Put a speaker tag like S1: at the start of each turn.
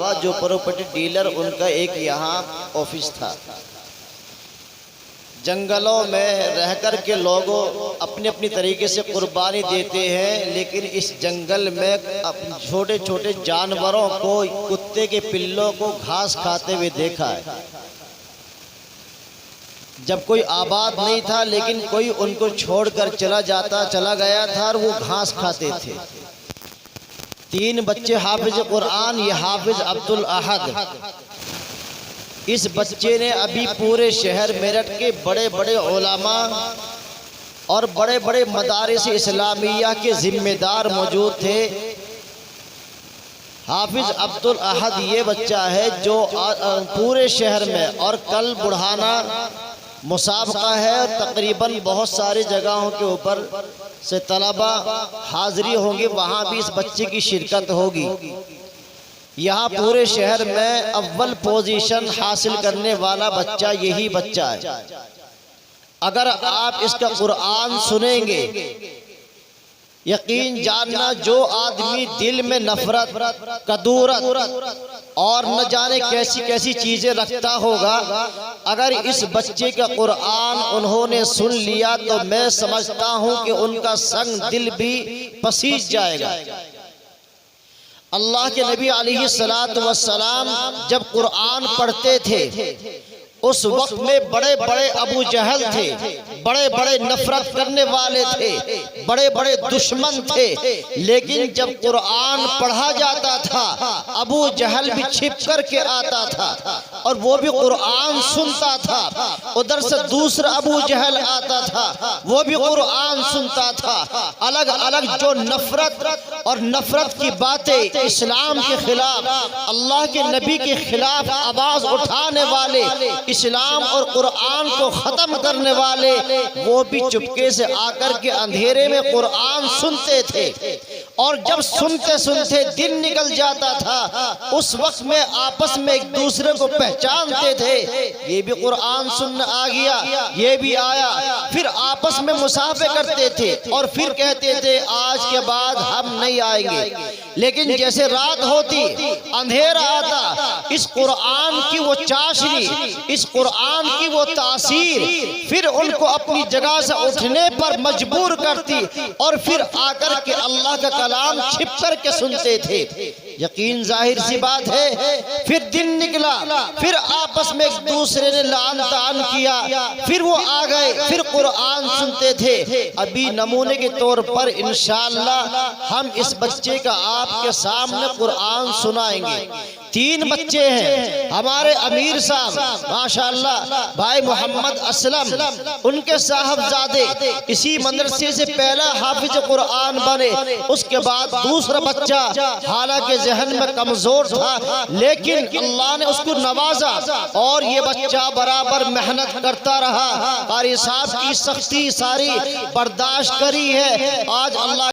S1: अलावा जो property dealer, उनका एक यहाँ ऑफिस था। जंगलों में रहकर के लोग अपने अपनी तरीके से कुर्बानी देते हैं, लेकिन इस जंगल में छोटे छोटे जानवरों को, कुत्ते के पिल्लों को घास खाते हुए देखा है। जब कोई आबाद नहीं था, लेकिन कोई उनको छोड़कर चला गया था और वो घास खाते थे। 3 बच्चे हाफिज कुरान, ये हाफिज अब्दुल अहद। इस बच्चे ने अभी पूरे शहर मेरठ के बड़े बड़े उलमा और बड़े बड़े मदारिस इस्लामिया के जिम्मेदार मौजूद थे। हाफिज अब्दुल अहद ये बच्चा है जो पूरे शहर में, और कल बुढ़ाना मुसाबका है और तकरीबन बहुत सारी जगहों के ऊपर से तलबा हाजिरी होंगे, वहाँ भी इस बच्चे की शिरकत होगी। यहाँ पूरे शहर में अव्वल पोजीशन हासिल करने वाला बच्चा यही बच्चा है। अगर आप इसका कुरान सुनेंगे, यकीन जानना जो आदमी दिल में नफरत, कदूरत और न जाने कैसी कैसी चीजें रखता होगा, अगर इस बच्चे का कुरान उन्होंने सुन लिया तो मैं समझता हूं कि उनका संग दिल भी पसीज जाएगा। अल्लाह के नबी अलैहिस्सलातु वस्सलाम जब कुरान पढ़ते थे, उस वक्त में बड़े बड़े अबू जहल थे, बड़े बड़े नफरत करने वाले थे, बड़े बड़े दुश्मन थे। लेकिन जब कुरान पढ़ा जाता था, अबू जहल भी छिप कर के आता था और वो भी कुरान सुनता था। उधर से दूसरा अबू जहल आता था, वो भी कुरान सुनता था। अलग अलग जो नफरत और नफरत की बातें, इस्लाम के खिलाफ, अल्लाह के नबी के खिलाफ आवाज उठाने वाले, इस्लाम और कुरान को ख़त्म करने वाले, वो भी चुपके से आकर के अंधेरे में कुरान सुनते थे। और जब सुनते सुनते दिन निकल जाता था, उस वक्त में आपस में एक दूसरे को पहचानते थे, ये भी कुरान सुनने आ गया, ये भी आया। फिर आपस में मुसाफे करते थे और फिर कहते थे आज के बाद हम नहीं आएंगे। लेकिन जैसे रात होती, अंधेरा आता, इस कुरान की वो चाशनी, इस कुरान की वो तासीर फिर उनको अपनी जगह से उठने पर मजबूर करती और फिर आकर के अल्लाह का कलाम छिप कर के सुनते थे। यकीन जाहिर सी बात है, फिर दिन निकला, फिर आपस में एक दूसरे ने लान तान किया, फिर वो आ गए, फिर कुरान सुनते थे। अभी नमूने के तौर पर इंशाअल्लाह हम इस बच्चे का आपके सामने कुरान सुनाएंगे। 3 बच्चे हैं हमारे अमीर साहब माशाअल्लाह, भाई मोहम्मद असलम, उनके साहबजादे इसी मदरसे से पहला हाफिज कुरान बने। उसके बाद दूसरा बच्चा हालांकि जहन में कमजोर था, लेकिन अल्लाह ने उसको नवाजा और ये बच्चा बराबर मेहनत करता रहा। कारी साहब की सख्ती सारी बर्दाश्त करी है। आज अल्लाह